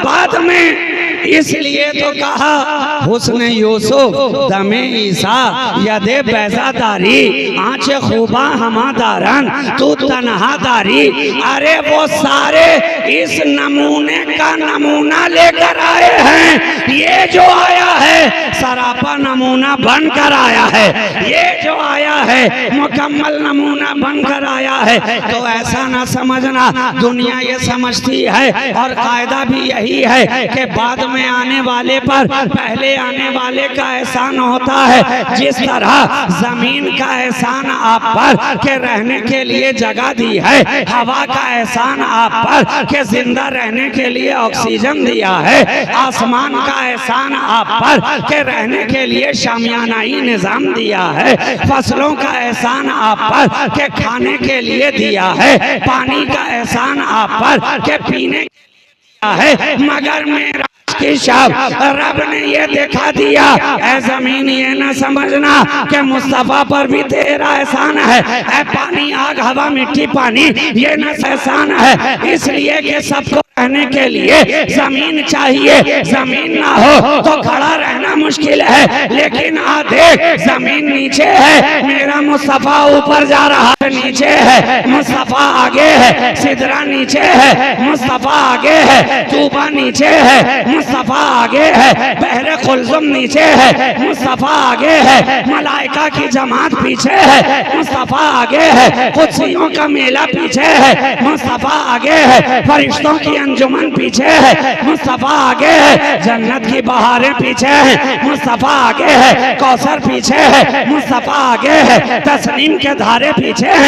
बाद में इसलिए तो कहा हुस्न यूसुफ दमे ईसा यदे बैजादारी आँच खूबा हमादारन तू तन्हादारी। अरे वो सारे इस नमूने का नमूना लेकर आए हैं। ये जो आया है सरापा नमूना बनकर आया है। ये जो आया है मुकम्मल नमूना बनकर आया है। तो ऐसा ना समझना, दुनिया ये समझती है और कायदा भी यही है कि बाद में आने वाले पर पहले आने वाले का एहसान होता है। जिस तरह जमीन का एहसान आप पर के रहने के लिए जगह दी है, हवा का एहसान आप पर के जिंदा रहने के लिए ऑक्सीजन दिया है, आसमान का एहसान आप पर के रहने के लिए शामियानाई निजाम दिया है, फसलों का एहसान आप पर के खाने के लिए दिया है, पानी का एहसान आप पर के पीने है। मगर मेरा की शाब रब ने ये दिखा दिया, ऐ जमीन ये न समझना कि मुस्तफा पर भी तेरा एहसान है। ऐ पानी आग हवा मिट्टी पानी ये न एहसान है, इसलिए कि सबको रहने के लिए जमीन चाहिए। जमीन ना हो तो खड़ा रहना मुश्किल है। लेकिन आ देख जमीन नीचे है, मेरा मुस्तफा ऊपर जा रहा है। नीचे है मुस्तफा, आगे है सिदरा, नीचे है मुस्तफा, आगे है तूबा, नीचे है मुस्तफा, आगे है बहरे कुलजुम, नीचे है मुस्तफा, आगे है मलाइका की जमात, पीछे है मुस्तफा, आगे है कुदसियों का मेला, पीछे है मुस्तफा, आगे है फरिश्तों की अंजुमन, पीछे है मुस्तफा, आगे है जन्नत की बहारें, पीछे है मुस्तफा, आगे है कौसर, पीछे है मुस्तफा, आगे है तस्नीम के धारे, पीछे है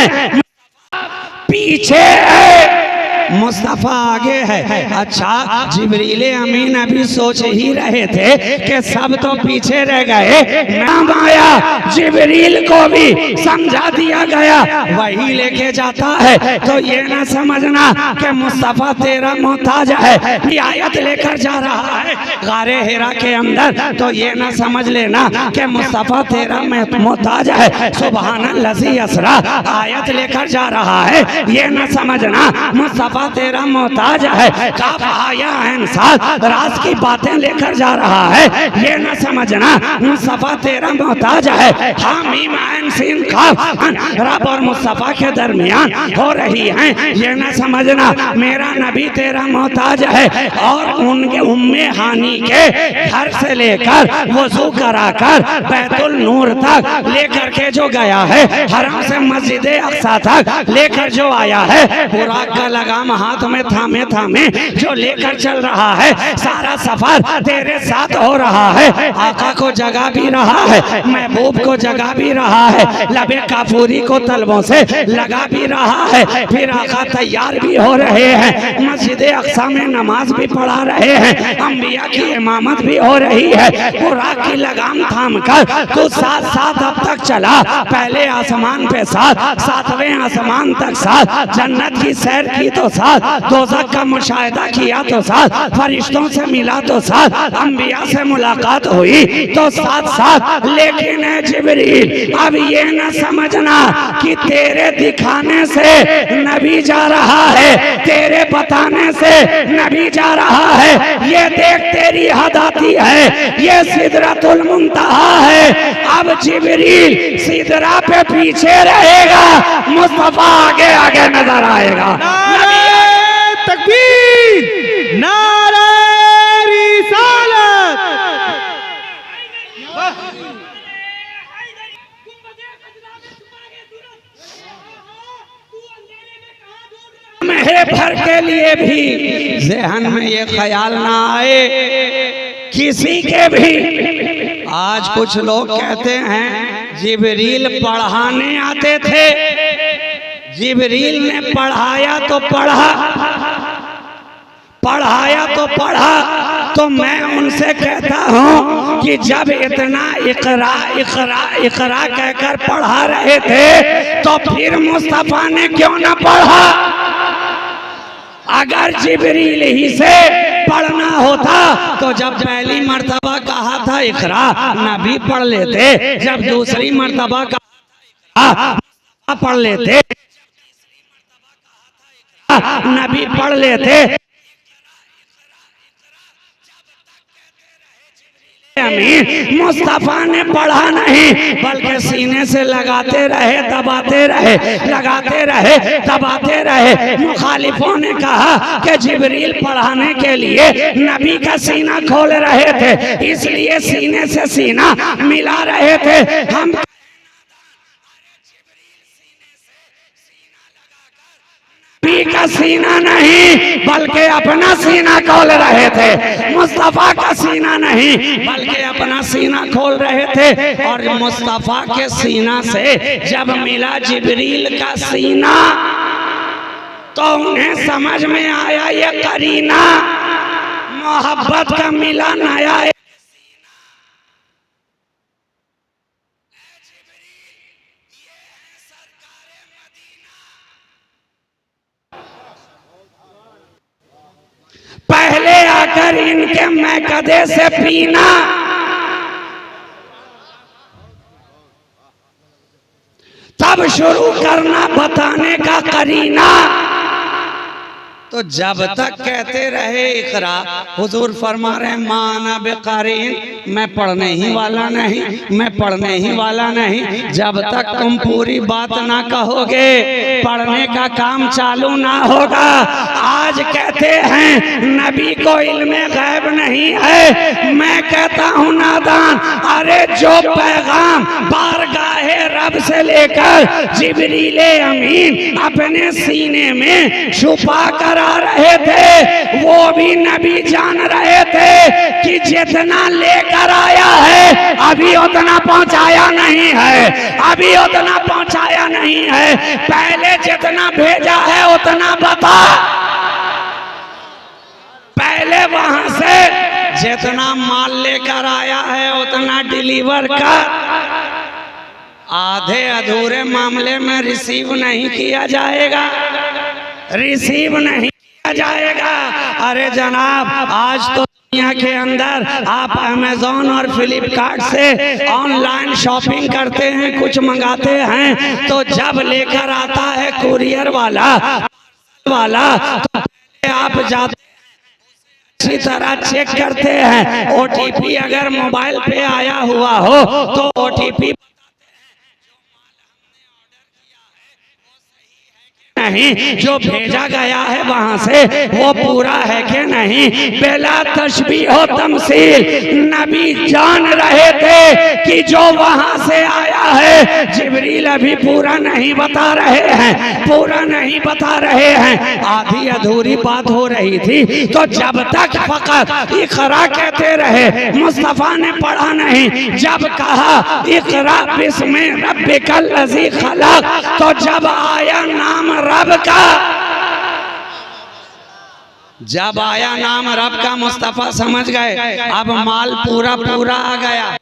पीछे है मुस्तफा, आगे है। अच्छा जिब्रीले अमीन अभी सोच ही रहे थे कि सब तो पीछे रह गए, नाम आया जिब्रील को भी समझा दिया गया, वही लेके जाता है। तो ये ना समझना कि मुस्तफा तेरा मोहताज है, ये आयत लेकर जा रहा है गारे हिरा के अंदर, तो ये ना समझ लेना कि मुस्तफा तेरा मोहताज है। सुबहानल्लज़ी असरा आयत लेकर जा रहा है, ये ना समझना मुस्तफा तेरा मोहताज है। काफ आया इंसान राज की बातें लेकर जा रहा है, ये न समझना मुस्तफा तेरा मोहताज है। हामीम ऐन सीन काफ रब और मुस्तफा के दरमियान हो रही है, ये न समझना मेरा नबी तेरा मोहताज है। और उनके उम्मे हानी के घर से लेकर वजू कराकर बैतुल नूर तक लेकर के जो गया है, हरम से मस्जिद अक्सा तक लेकर जो आया है, बुराक का लगाम हाथ में थामे थामे जो लेकर चल रहा है, सारा सफर तेरे साथ हो रहा है। आका को जगा भी रहा है, महबूब को जगा भी रहा है, लबे काफूरी को तलबों से लगा भी रहा है। फिर आका तैयार भी हो रहे हैं, मस्जिद अक्सा में नमाज भी पढ़ा रहे हैं, अंबिया की इमामत भी हो रही है। बुराक की लगाम थाम कर तू साथ साथ अब तक चला, पहले आसमान पे साथ, सातवें आसमान तक साथ, जन्नत की सैर की तो साथ, दोज़ख का मुशाहिदा किया तो साथ, फरिश्तों से मिला तो साथ, अंबिया से मुलाकात हुई तो साथ साथ। लेकिन है जिब्रील अब ये न समझना कि तेरे दिखाने से नबी जा रहा है, तेरे बताने से नबी जा रहा है। ये देख तेरी हद आती है, ये सिदरतुल मुंतहा है। अब जिब्रील सिदरा पे पीछे रहेगा, मुस्तफा आगे आगे नजर आएगा। तकबीर, नारे रिसालत। मेरे भर के लिए भी ज़हन में ये ख्याल ना आए किसी के भी। आज कुछ लोग कहते हैं जिब्रील पढ़ाने आते थे, जिब्रील ने पढ़ाया तो पढ़ा, पढ़ाया तो पढ़ा। तो मैं उनसे कहता हूँ कि जब इतना इकरा इकरा इकरा कहकर पढ़ा रहे थे तो फिर मुस्तफा ने क्यों ना पढ़ा? अगर जिब्रील ही से पढ़ना होता तो जब पहली मर्तबा कहा था इकरा नबी पढ़ लेते, जब दूसरी मर्तबा कहा पढ़ लेते, नबी पढ़ लेते। अमीन मुस्तफा ने पढ़ा नहीं बल्कि सीने से लगाते रहे, दबाते रहे, लगाते रहे, दबाते रहे। मुखालिफों ने कहा कि जिब्रील पढ़ाने के लिए नबी का सीना खोल रहे थे, इसलिए सीने से सीना मिला रहे थे। हम नबी का सीना नहीं बल्कि अपना सीना खोल रहे थे, मुस्तफा का सीना नहीं बल्कि अपना सीना खोल रहे थे। और मुस्तफा के सीना से जब मिला जिब्रील का सीना तो उन्हें समझ में आया ये करीना मोहब्बत का मिला नया। पहले आकर इनके मैकदे से पीना, तब शुरू करना बताने का करीना। तो जब तक कहते रहे इकरा, हुजूर फरमा रहे माना बेकारीन, मैं पढ़ने ही वाला नहीं, मैं पढ़ने ही वाला नहीं। जब तक तुम पूरी बात ना कहोगे पढ़ने का काम चालू ना होगा। आज कहते हैं नबी को इल्मे गैब नहीं है, मैं कहता हूँ नादान। अरे जो पैगाम बारगाहे रब से लेकर जिब्रीले अमीन अपने सीने में छुपा कर आ रहे थे, वो भी नबी जान रहे थे कि जितना लेकर आया है अभी उतना पहुंचाया नहीं है, अभी उतना पहुंचाया नहीं है। पहले जितना भेजा है उतना बता, पहले वहां से जितना माल लेकर आया है उतना डिलीवर कर। आधे अधूरे मामले में रिसीव नहीं किया जाएगा, रिसीव नहीं किया जाएगा। अरे जनाब, आज तो दुनिया के अंदर आप अमेज़न और फ्लिपकार्ट से ऑनलाइन शॉपिंग करते हैं, कुछ मंगाते हैं, तो जब लेकर आता है कुरियर वाला तो आप जाते इसी तरह चेक करते हैं। ओटीपी अगर मोबाइल पे आया हुआ हो तो ओटीपी नहीं, जो भेजा गया है वहां से वो पूरा है कि नहीं। बेला तशबीह हो तमसील, नबी जान रहे थे कि जो वहां से आया है जिब्रील अभी पूरा नहीं बता रहे हैं, पूरा नहीं बता रहे हैं। आधी अधूरी बात हो रही थी, तो जब तक फकत इकरा कहते रहे मुस्तफा ने पढ़ा नहीं। जब कहा इकरा बिस्मि रब्बिकल लज़ी खलक, तो जब आया नाम रब का, जब आया नाम रब का मुस्तफा समझ गए अब माल पूरा पूरा आ गया,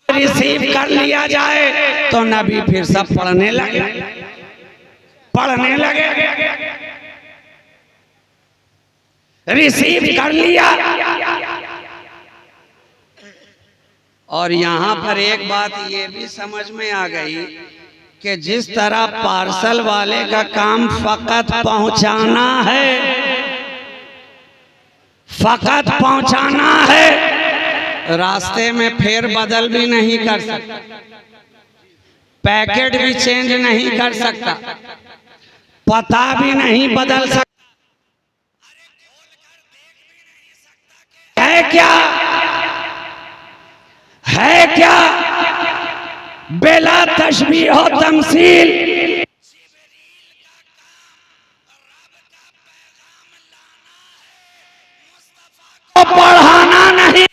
रिसीव कर लिया जाए। तो नबी फिर सब पढ़ने लगे, पढ़ने लगे, रिसीव कर लिया। और यहाँ पर एक बात ये भी समझ में आ गई कि जिस तरह पार्सल वाले का काम फकत पहुंचाना है, फकत पहुंचाना है, रास्ते में फेर बदल भी नहीं कर सकता, पैकेट भी चेंज नहीं कर सकता, पता भी नहीं बदल सकता। है क्या, है क्या बेला तशबीह हो तमसील। पढ़ाना नहीं,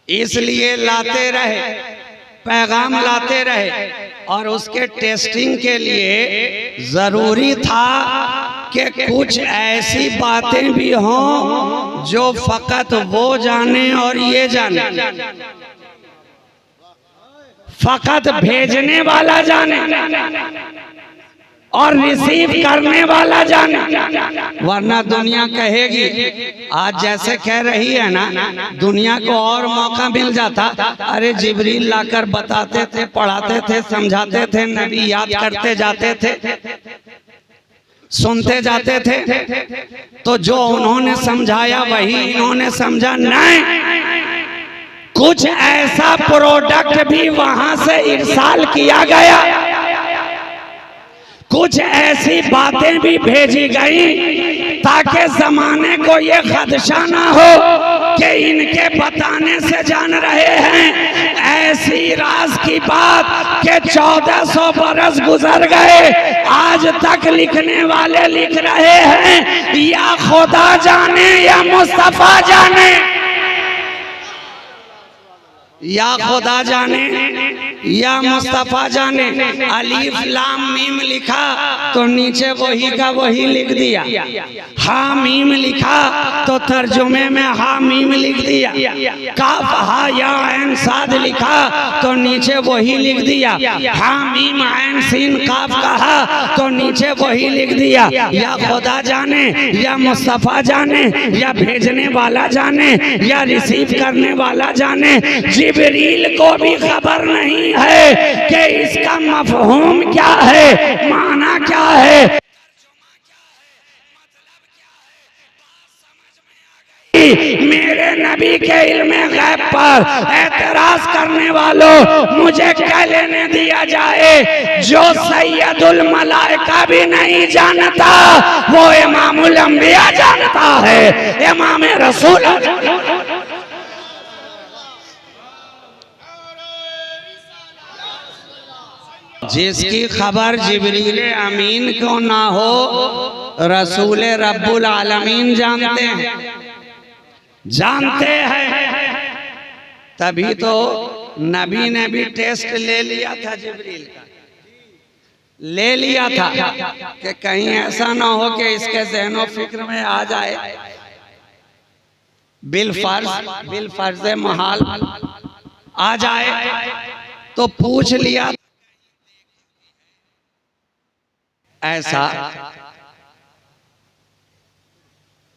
इसलिए लाते रहे, पैगाम लाते रहे। और उसके टेस्टिंग के लिए जरूरी था कि कुछ ऐसी बातें भी हों जो फकत वो जाने और ये जाने, फकत भेजने वाला जाने और रिसीव करने वाला जाने। वरना दुनिया कहेगी, आज जैसे कह रही है ना, दुनिया को और मौका मिल जाता। अरे जिब्रील लाकर बताते थे, पढ़ाते थे, समझाते थे, नबी याद करते जाते थे। सुनते जाते थे, तो जो उन्होंने समझाया वही इन्होंने समझा। नहीं, कुछ ऐसा प्रोडक्ट भी वहां से इरसाल किया गया, कुछ ऐसी बातें भी भेजी गई ताकि जमाने को ये खदशा ना हो कि इनके बताने से जान रहे हैं। ऐसी राज की बात कि 1400 बरस गुजर गए, आज तक लिखने वाले लिख रहे हैं, या खुदा जाने या मुस्तफा जाने, या खुदा जाने या मुस्तफा जाने। अलीफ लाम मीम लिखा तो नीचे वही का वही लिख दिया, हा मीम लिखा तो तर्जुमे में हा मीम लिख दिया, काफ हा या ऐन साद लिखा तो नीचे वही लिख दिया, हा मीम ऐन सीन काफ कहा तो नीचे वही लिख दिया। या खुदा जाने या मुस्तफा जाने, या भेजने वाला जाने या रिसीव करने वाला जाने। जिब्रील को भी खबर नहीं है कि इसका मफहूम क्या है, माना क्या है, मेरे नबी के इल्मे गैब पर एतराज करने वालों, मुझे क्या लेने दिया जाए। जो सैयदुल मलाइका भी नहीं जानता वो इमामुल अंबिया जानता है, इमाम रसूल। जिसकी खबर जिब्रील अमीन को ना हो, रसूल रब्बुल आलमीन जानते हैं, जानते हैं। तभी तो नबी ने भी टेस्ट ले लिया था, जिब्रील का ले लिया था कि कहीं ऐसा ना हो कि इसके ज़हनो फिक्र में आ जाए बिल फर्ज महाल आ जाए, तो पूछ लिया। ऐसा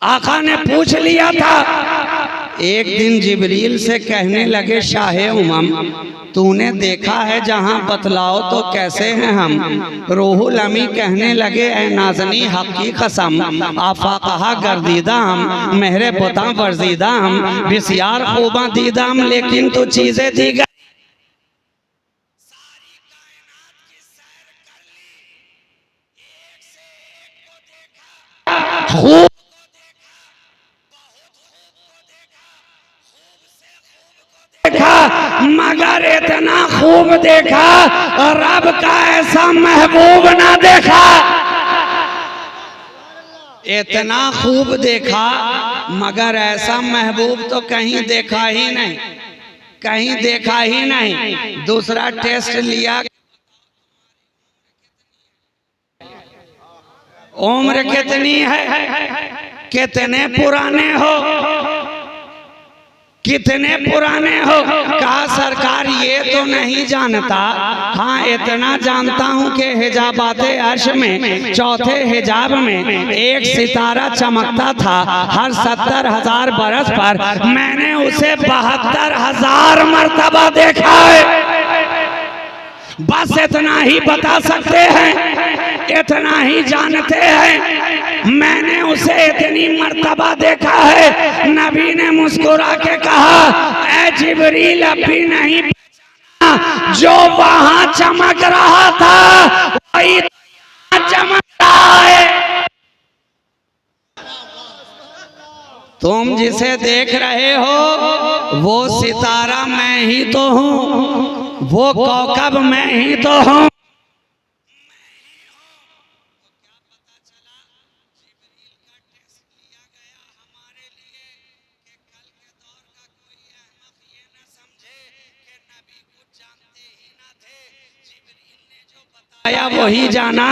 आका ने पूछ लिया था। एक दिन जिब्रील से कहने लगे, शाहे उमम, तूने देखा है जहां, बतलाओ तो कैसे हैं हम। रूहुल अमी कहने लगे, ए नाज़नी हक़ की कसम, आफा कहा गर्दीदा हम, मेहरे पुता वर्जीदा हम, बिस्यार खूबा दीदा हम, लेकिन तो चीजें दी गई। खूब देखा, मगर इतना खूब देखा रब का ऐसा महबूब ना देखा। इतना खूब देखा मगर ऐसा महबूब तो कहीं देखा ही नहीं, कहीं देखा ही नहीं। दूसरा टेस्ट लिया, उम्र कितनी है, कितने पुराने हो, कितने पुराने हो। कहा सरकार ये तो नहीं जानता, हाँ इतना जानता हूँ कि हिजाबाते अर्श में चौथे हिजाब में एक सितारा चमकता था हर 70,000 बरस पर। मैंने उसे 72,000 मर्तबा देखा है। बस इतना ही बता सकते हैं, इतना ही जानते हैं। मैंने उसे इतनी मर्तबा देखा है। नबी ने मुस्कुरा के कहा, ऐ जिब्रील अब भी नहीं पहचाना, जो वहां चमक रहा था वही चमक रहा है। तुम जिसे देख रहे हो वो सितारा मैं ही तो हूँ, वो कौकब मैं ही तो हूँ। वही जाना,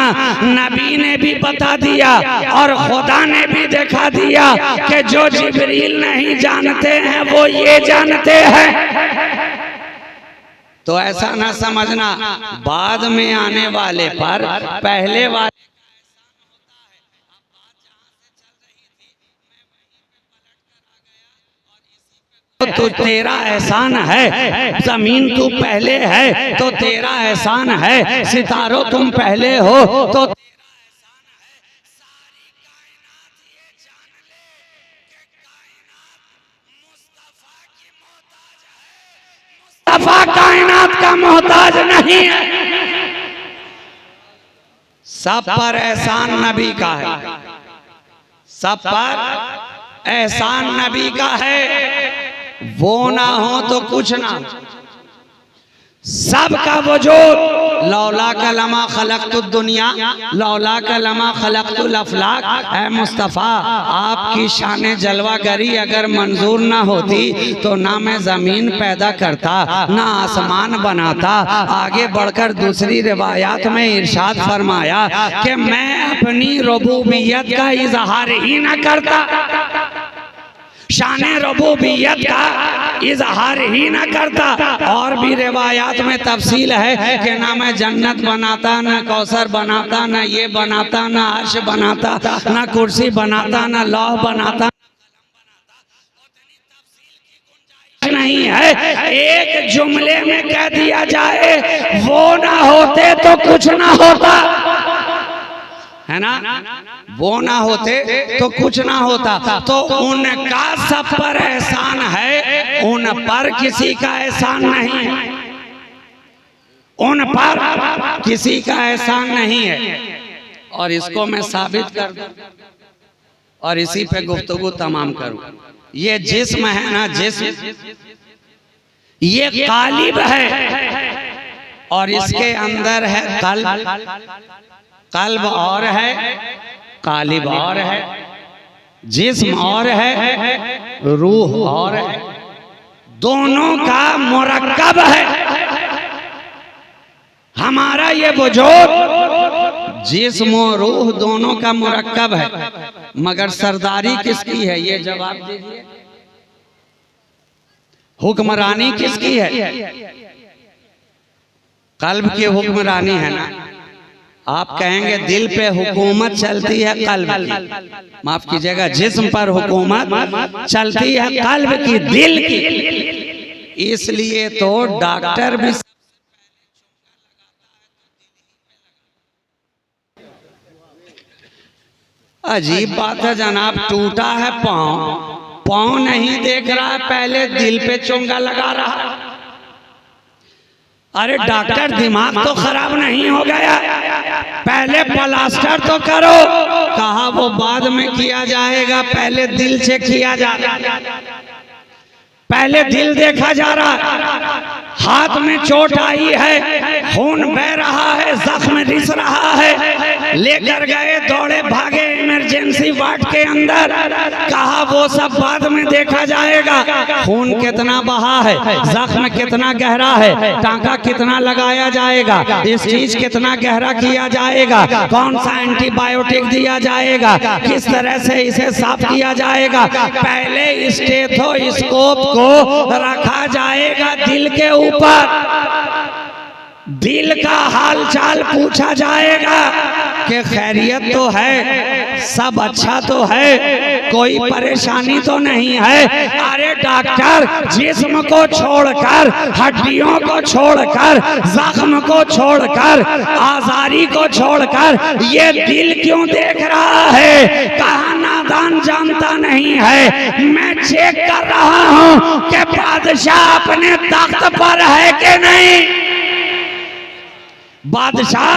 नबी ने भी बता दिया और खुदा ने भी दिखा दिया कि जो जिब्रील नहीं जानते हैं वो ये जानते हैं। तो ऐसा ना समझना बाद में आने वाले पर पहले वाले तो तेरा एहसान है। जमीन तू पहले है तो तेरा एहसान है, सितारों तुम पहले हो तो मुस्तफा कायनात का मोहताज नहीं है। सब पर एहसान नबी का है, सब पर एहसान नबी का है। वो ना हो तो कुछ ना, सबका वजूद लौला का लमा खलक़तु दुनिया लौला का लमा खलक़तुल अफ़लाक। ऐ मुस्तफ़ा, आपकी शान जलवागरी अगर मंजूर ना होती तो ना मैं ज़मीन पैदा करता, ना आसमान बनाता। आगे बढ़कर दूसरी रिवायात में इरशाद फरमाया कि मैं अपनी रबूबियत का इजहार ही ना करता, शान रबूबियत का इजहार ही ना करता। और भी रिवायात में तफसील है कि ना मैं जन्नत बनाता, ना कौसर बनाता, ना ये बनाता, ना अर्श बनाता, ना कुर्सी बनाता, ना लौह बनाता, नहीं है। एक जुमले में कह दिया जाए, वो ना होते तो कुछ ना होता, है ना। वो ना होते तो कुछ ना होता। तो उनका सब पर एहसान है, उन पर किसी का एहसान नहीं है, उन पर किसी का एहसान नहीं है। और इसको मैं साबित कर दूं और इसी पे गुफ्तगू तमाम करूं। ये जिस्म है ना, जिस्म ये कालिब है और इसके अंदर है कल्ब, कल्ब और है, कालिब और है, जिस्म और है, रूह और है, दोनों का मुरक्कब है। हमारा ये वजूद जिस्म और रूह दोनों का मुरक्कब है, मगर सरदारी किसकी है ये जवाब दीजिए। हुक्मरानी किसकी है? कल्ब की हुक्मरानी है ना। आप कहेंगे दिल पे हुकूमत चलती है कल्ब की, माफ कीजिएगा, जिस्म पर हुकूमत चलती है कल्ब की, दिल की। इसलिए तो डॉक्टर भी अजीब बात है जनाब, टूटा है पाँव, पाँव नहीं देख रहा है, पहले दिल पे चोंगा लगा रहा है। अरे डॉक्टर, दिमाग तो खराब नहीं हो गया, पहले प्लास्टर तो करो। कहा वो बाद में किया जाएगा, पहले दिल से किया जा रहा है, पहले दिल देखा जा रहा है। हाथ में चोट आई है, खून बह रहा है, जख्म रिस रहा है, लेकर गए, दौड़े भागे इमरजेंसी वार्ड के अंदर। कहा वो सब बाद में देखा जाएगा, खून कितना बहा है, जख्म कितना गहरा है, टांका कितना लगाया जाएगा, इस चीज कितना गहरा किया जाएगा, कौन सा एंटीबायोटिक दिया जाएगा, किस तरह से इसे साफ किया जाएगा। पहले स्टेथोस्कोप को रखा जाएगा दिल के ऊपर, दिल का हाल चाल पूछा जाएगा कि खैरियत तो है, सब अच्छा तो है, कोई परेशानी तो नहीं है। अरे डॉक्टर, जिस्म को छोड़कर, हड्डियों को छोड़कर, जख्म को छोड़कर, आजारी को छोड़कर ये दिल क्यों देख रहा है? कहा नादान जानता नहीं है, मैं चेक कर रहा हूं कि बादशाह अपने तख्त पर है कि नहीं। बादशाह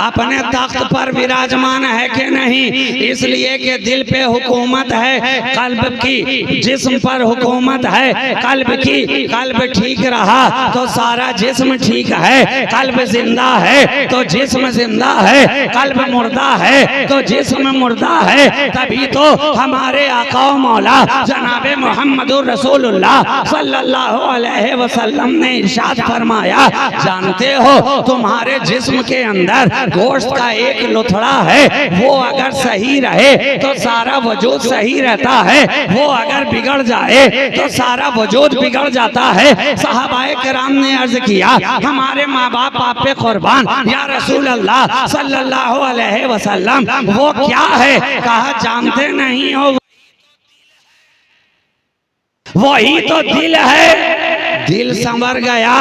अपने तख्त पर विराजमान है कि नहीं, इसलिए कि दिल पे हुकूमत है कल्ब की, जिस्म पर हुकूमत है कल्ब की। कल्ब ठीक रहा तो सारा जिस्म ठीक है, कल्ब जिंदा है तो जिस्म जिंदा है, कल्ब मुर्दा है तो जिस्म मुर्दा है। तभी तो हमारे आका मौला जनाबे मोहम्मदुर रसूलुल्लाह सल्लल्लाहु अलैहि वसल्लम ने इरशाद फरमाया, जानते हो तुम्हारे जिस्म के अंदर गोश्त का एक लुथड़ा है, वो अगर सही रहे तो सारा वजूद सही रहता है, वो अगर बिगड़ जाए तो सारा वजूद बिगड़ जाता है। सहाबाए किराम ने अर्ज किया, हमारे माँ बाप आप पे कुर्बान या रसूल अल्लाह सल्लल्लाहु अलैहि वसल्लम, वो क्या है? कहा जानते नहीं हो, वही तो दिल है। दिल संवर गया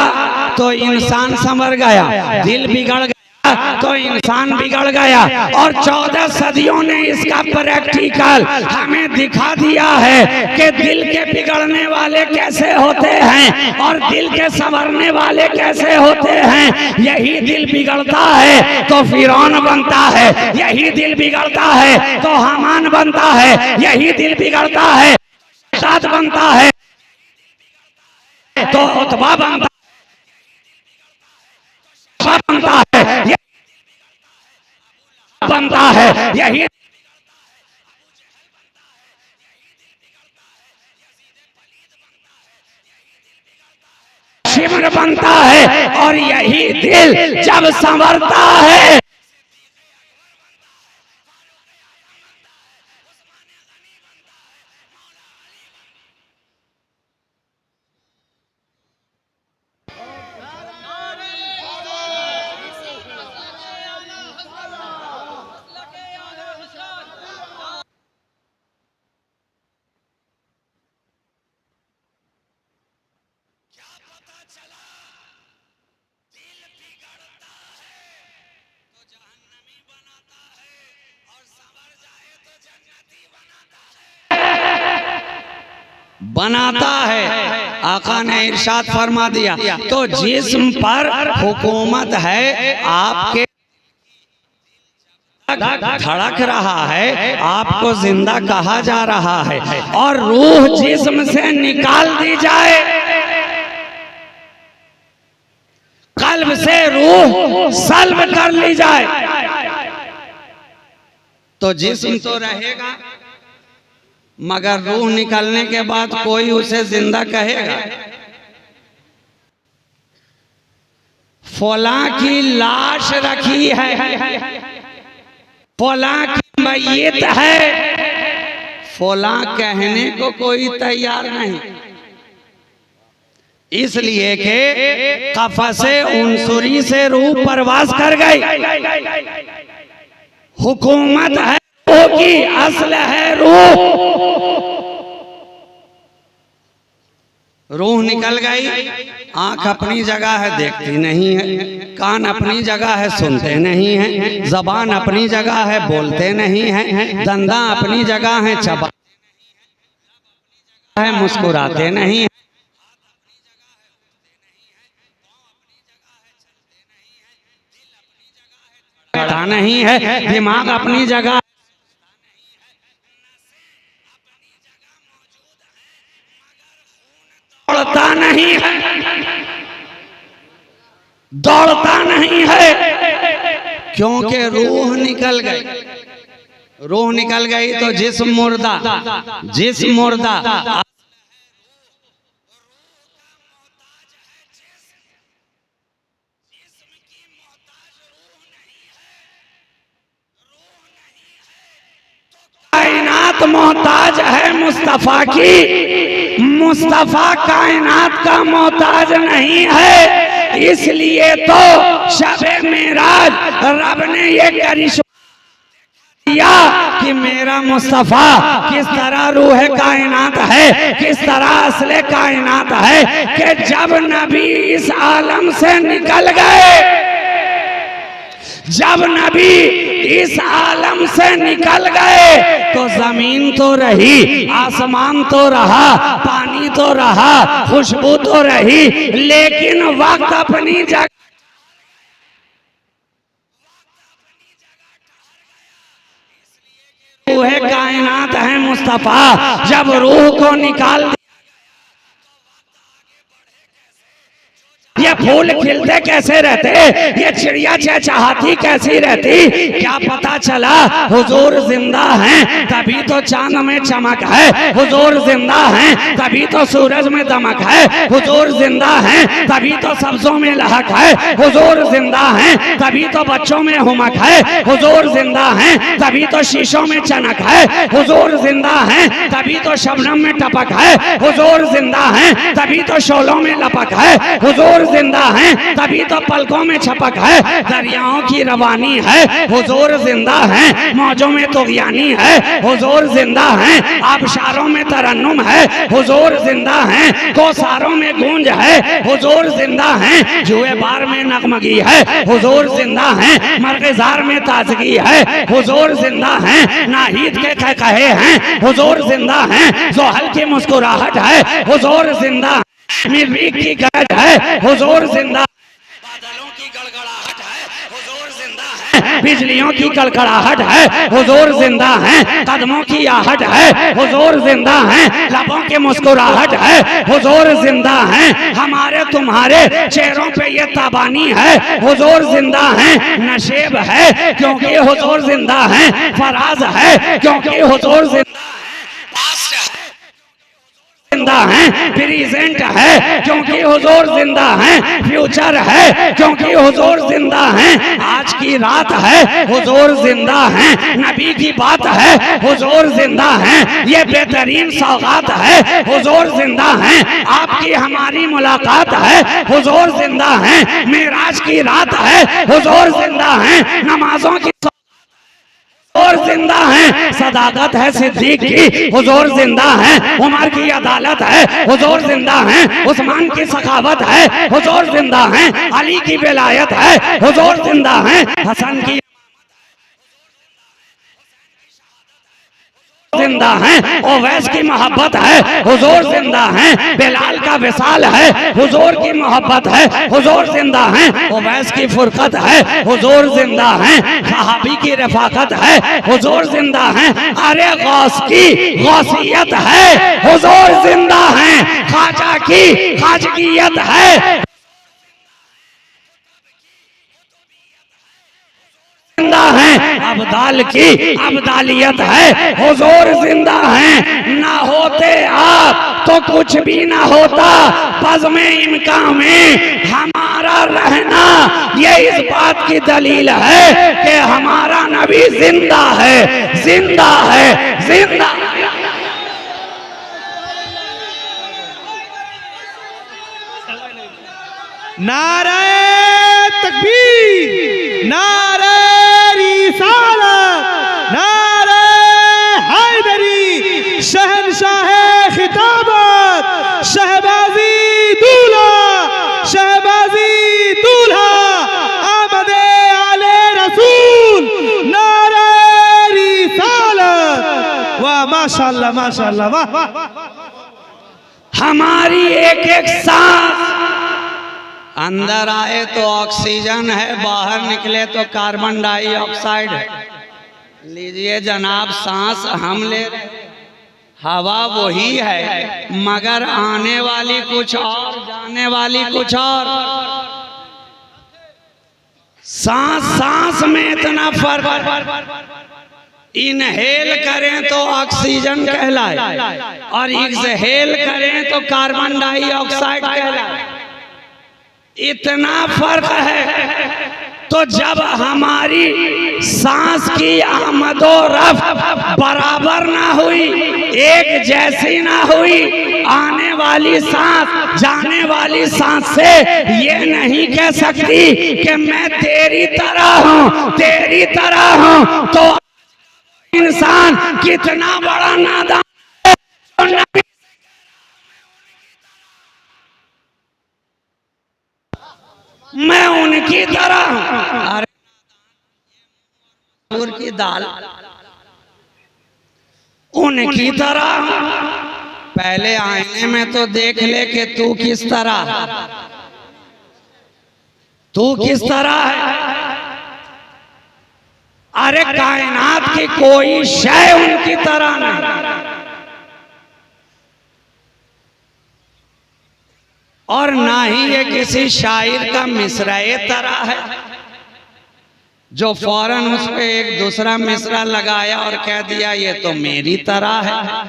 तो इंसान संवर गया, दिल बिगड़ गया तो इंसान बिगड़ गया। और 14 सदियों ने इसका प्रैक्टिकल हमें दिखा दिया है कि दिल के बिगड़ने वाले कैसे होते हैं और दिल के संवरने वाले कैसे होते हैं। यही दिल बिगड़ता है तो फिरौन बनता है, यही दिल बिगड़ता है तो हामान बनता है, यही दिल बिगड़ता है साथ बनता है तो उतबा बनता है, बनता है, यही शिमर बनता है। और यही दिल जब संवरता है बनाता है। आका ने इरशाद फरमा दिया तो जिस्म पर हुकूमत है, आपके धड़क रहा है, आपको जिंदा कहा जा रहा है। और रूह जिस्म से निकाल दी जाए, कल्ब से रूह सल्ब कर ली जाए तो जिस्म तो रहेगा, मगर रूह निकलने के बाद कोई उसे जिंदा कहेगा। फलां की लाश रखी है, फलां की मैयत है, फलां कहने को कोई तैयार नहीं, इसलिए कि कफसे उनसुरी से रूह परवाज कर गई। हुकूमत है रूह की, असल है रूह। रूह निकल गई, आंख अपनी जगह है देखती नहीं है, कान अपनी जगह है सुनते नहीं है, जबान अपनी जगह है बोलते नहीं है, दंदा अपनी जगह है चबा है मुस्कुराते नहीं है, नहीं है, दिमाग अपनी जगह दौड़ता नहीं है, दौड़ता नहीं है, क्योंकि रूह निकल गई। रूह निकल गई तो जिस्म मुर्दा, जिस्म मुर्दा। कायनात मोहताज है मुस्तफा की, मुस्तफा कायनात का मोहताज नहीं है। इसलिए तो शबे मेराज रब ने ये करिश्मा दिया कि मेरा मुस्तफा किस तरह रूह कायनात है, किस तरह असले कायनात है कि जब नबी इस आलम से निकल गए, जब नबी इस आलम से निकल गए तो जमीन तो रही, आसमान तो रहा, पानी तो रहा, खुशबू तो रही, लेकिन वक्त अपनी जगह रूह कायनात है मुस्तफा। जब रूह को निकाल ये फूल खिलते कैसे रहते, ये चिड़िया चहचहाती कैसी रहती, क्या पता चला हुजूर जिंदा हैं तभी तो चांद में चमक है, हुजूर जिंदा हैं तभी तो सूरज में दमक है, हुजूर जिंदा हैं तभी तो सब्जों में लहक है, हुजूर जिंदा हैं तभी तो बच्चों में हुमक है, हुजूर जिंदा हैं तभी तो शीशों में चनक है, हुजूर जिंदा हैं तभी तो शबनम में टपक है, हुजूर जिंदा हैं तभी तो शोलों में लपक है, हुजूर जिंदा हैं, तभी तो पलकों में छपक है, दरियाओं की रवानी है, हुजूर जिंदा हैं, मौजों में तुग़यानी है, हुजूर जिंदा हैं, आबशारों में तरन्नुम है, हुजूर जिंदा हैं, कोसारों में गूंज है, हुजूर जिंदा हैं, जुए बार में नगमगी है, हुजूर जिंदा हैं, मरग़ज़ार में ताजगी है, हुजूर जिंदा हैं, नाहीद के कहे हैं, हुजूर जिंदा हैं, ज़ोहल की मुस्कुराहट है, हुजूर जिंदा, मिर्री की गरज है, हुजूर जिंदा, बादलों की गड़गड़ाहट है, हुजूर जिंदा है, बिजलियों की कड़कड़ाहट है, हुजूर जिंदा है, कदमों की आहट है, हुजूर जिंदा है, लबों की मुस्कुराहट है, हुजूर जिंदा है, हमारे तुम्हारे चेहरों पे ये ताबानी है, हुजूर जिंदा है, नशेब है क्योंकि हुजूर जिंदा है, फराज है क्योंकि हुजूर जिंदा है, पास्ट है जिंदा है, प्रेजेंट है क्योंकि हुजूर जिंदा है, फ्यूचर है क्योंकि हुजूर जिंदा है, आज की रात है हुजूर जिंदा है, नबी की बात है हुजूर जिंदा है, ये बेहतरीन सौगात है हुजूर जिंदा है, आपकी हमारी मुलाकात है हुजूर जिंदा है, मेराज की रात है हुजूर जिंदा है, नमाजों की हुजूर जिंदा है, सदाकत है सिद्दीक की हुजूर जिंदा है, उमर की अदालत है हुजूर जिंदा है, उस्मान की सखावत है हुजूर जिंदा है, अली की विलायत है हुजूर जिंदा है, हसन की जिंदा है, ओवैस की मोहब्बत है हुजूर जिंदा है, बिलाल का विसाल है हुजूर की मोहब्बत है हुजूर जिंदा है, ओवैस की फुरकत है हुजूर जिंदा है, सहाबी की रफाकत है हुजूर जिंदा है, अरे गौस की गौसियत है हुजूर जिंदा है, ख्वाजा की ख्वाजगियत है जिंदा है, अब्दाल की अब्दालियत है हुजूर जिंदा है, ना होते आप तो कुछ भी ना होता, बज़्म इनका में हमारा रहना ये इस बात की दलील है कि हमारा नबी जिंदा है, जिंदा है, जिंदा है। नारे तकबीर, नारे रिसालत, नारे हैदरी, शहंशाहे खिताबत, शहबाजी दूल्हा, शहबाजी दूल्हा, आमदे आले रसूल, नारे रिसालत। वाह माशाअल्लाह माशाअल्लाह, वाह। हमारी एक एक सांस अंदर आए तो ऑक्सीजन है, बाहर निकले तो कार्बन डाइऑक्साइड है। लीजिए जनाब, सांस हम ले रहे, हवा वही है मगर आने वाली कुछ और, जाने वाली कुछ और। सांस सांस में इतना फर्क, इनहेल करें तो ऑक्सीजन कहलाए और एक्सहेल करें तो कार्बन डाइऑक्साइड कहलाए, इतना फर्क है। तो जब हमारी सांस की आमदो रफ्त बराबर ना हुई, एक जैसी ना हुई, आने वाली सांस जाने वाली सांस से ये नहीं कह सकती कि मैं तेरी तरह हूँ, तेरी तरह हूँ, तो इंसान कितना बड़ा नादान है। मैं उनकी तरह हूं, अरे मसूर की दाल उनकी तरह हूं। पहले आईने में तो देख ले कि तू किस तरह, तू किस तरह है। अरे कायनात की कोई शय उनकी तरह नहीं, और ना ही ये किसी शायर का मिसराए तरह है जो फौरन उस पे एक दूसरा मिसरा लगाया और कह दिया ये तो मेरी तरह है।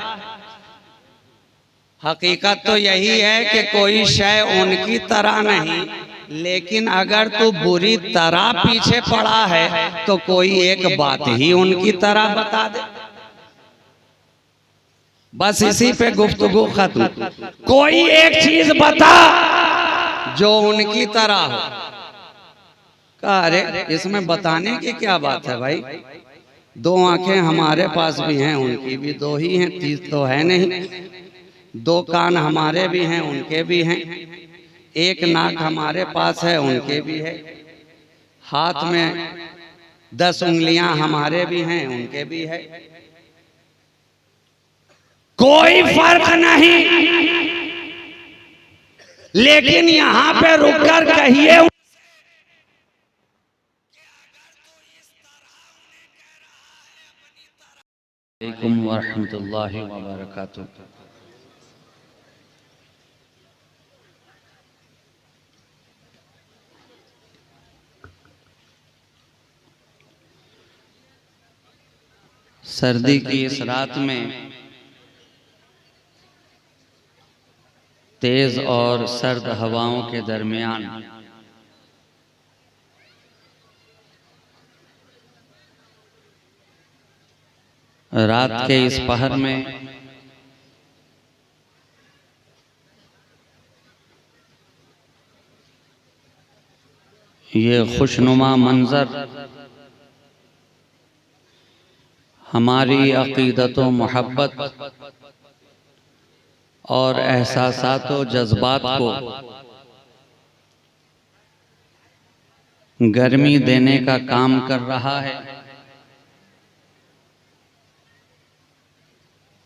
हकीकत तो यही है कि कोई शय उनकी तरह नहीं, लेकिन अगर तू बुरी तरह पीछे पड़ा है तो कोई एक बात ही उनकी तरह बता दे, बस इसी पे गुफ्तगू खत्म। कोई एक चीज बता जो उनकी तरह हो। कहा अरे इसमें बताने की क्या बात है भाई, दो आंखें हमारे पास भी हैं, उनकी भी दो ही हैं, तीस तो है नहीं। दो कान हमारे भी हैं, उनके भी हैं। एक नाक हमारे पास है, उनके भी है। हाथ में 10 उंगलियां हमारे भी हैं, उनके भी है। कोई फर्क नहीं, लेकिन यहां पे रुककर कहिए अलैकुम वरहमतुल्लाहि वबरकातुहू। सर्दी की इस रात में तेज और सर्द हवाओं के दरमियान रात के इस पहर में ये खुशनुमा मंजर हमारी अकीदत व मोहब्बत और एहसासात व जज्बात को गर्मी देने का काम कर रहा है।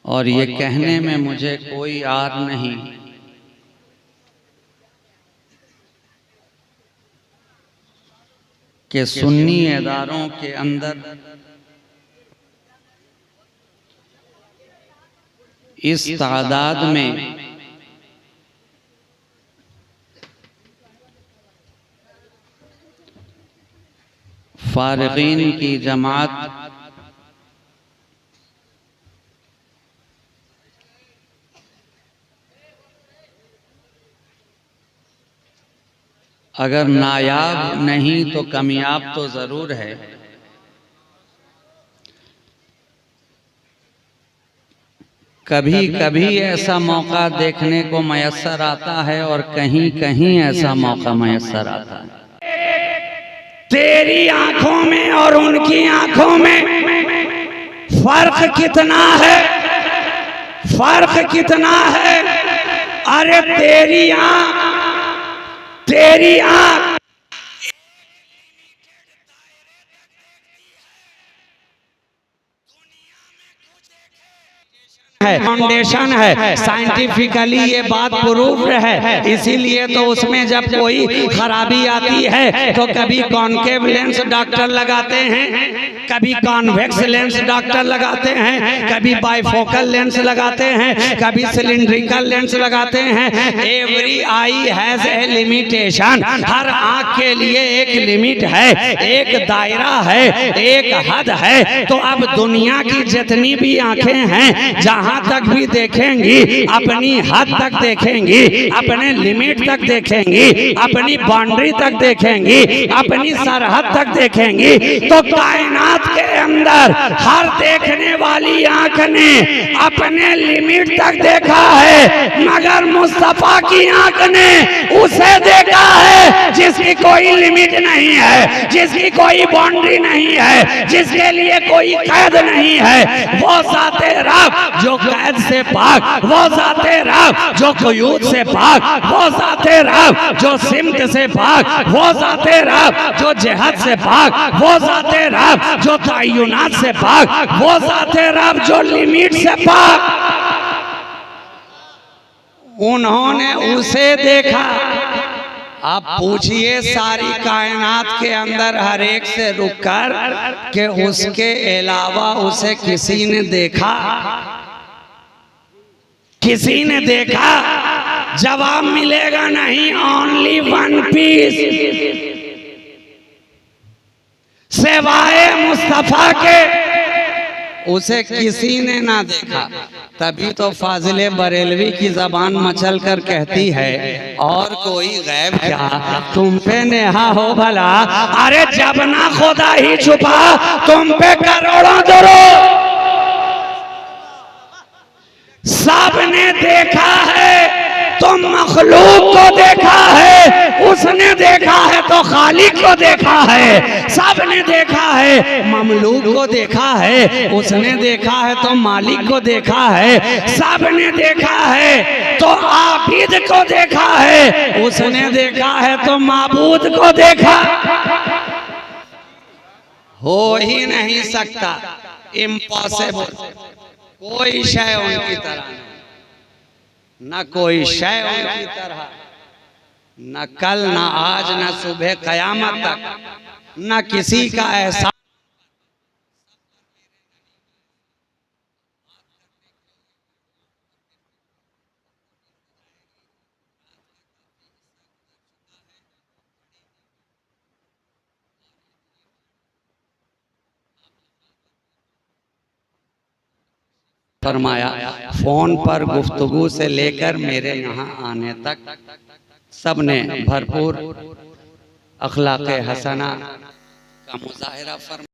और ये कहने में मुझे कोई आर नहीं कि सुन्नी इदारों के अंदर इस तादाद में फारिगीन की जमात अगर नायाब नहीं तो कामयाब तो जरूर है। कभी कभी ऐसा मौका देखने को मयस्सर आता है और कहीं कहीं ऐसा मौका मयस्सर आता है। तेरी आंखों में और उनकी आंखों में फर्क कितना है, फर्क कितना है। अरे तेरी आंख फाउंडेशन है, साइंटिफिकली ये बात प्रूव्ड है। इसीलिए तो उसमें जब कोई खराबी आती है तो कभी कॉन्केव लेंस डॉक्टर लगाते हैं, कभी कॉन्वेक्स लेंस डॉक्टर लगाते हैं, कभी बाइफोकल लेंस लगाते हैं, कभी सिलिंड्रिकल लेंस लगाते हैं। Every eye has a limitation. हर आंख के लिए एक लिमिट है, एक दायरा है, एक हद है। तो अब दुनिया की जितनी भी आंखें हैं, जहां तक भी देखेंगी अपनी हद तक देखेंगी, अपने लिमिट तक देखेंगी, अपनी बाउंड्री तक देखेंगी, अपनी सरहद तक देखेंगी। तो कायनात के अंदर हर देखने वाली आंख ने अपने लिमिट तक देखा है, मगर मुस्तफा की आंख ने उसे देखा है जिसकी कोई लिमिट नहीं है, जिसकी कोई बाउंड्री नहीं है, जिसके लिए कोई कैद नहीं है। वो ज़ाते रब जो कैद से पाक, वो ज़ाते रब जो क़यूद से पाक, वो ज़ाते रब जो सिमत से पाक, वो ज़ाते रब जो जिहद से पाक, वो ज़ाते रब जो तय्युनात से पाक, वो ज़ाते रब जो लिमिट से पाक। उन्होंने उसे देखा। आप पूछिए सारी कायनात के अंदर हर एक से रुककर कि उसके अलावा उसे किसी ने देखा, किसी ने देखा? जवाब मिलेगा नहीं। ओनली वन पीस, सिवाय मुस्तफा के उसे किसी ने ना देखा। तभी तो फाजिले बरेलवी की जबान मचल कर कहती है, और कोई गैब क्या तुम पे नेहा हो भला। अरे जब ना खुदा ही छुपा तुम पे करोड़ों दरूद सबने देखा है। तो मखलूक को देखा है, उसने देखा है तो खालिक को देखा है, सबने देखा है। ममलूक को देखा है, उसने देखा है तो मालिक को देखा है, सबने देखा है। तो आबिद को देखा है, उसने देखा है तो माबूद को देखा। हो ही नहीं सकता, इम्पॉसिबल। कोई शय उनकी तरह नहीं, न कोई शय उनकी तरह, न कल न आज न सुबह कयामत तक, न किसी का एहसास। फरमाया फोन पर गुफ्तगू से लेकर मेरे यहाँ आने तक सबने भरपूर अखलाक़े हसना का मुज़ाहिरा फरमाया।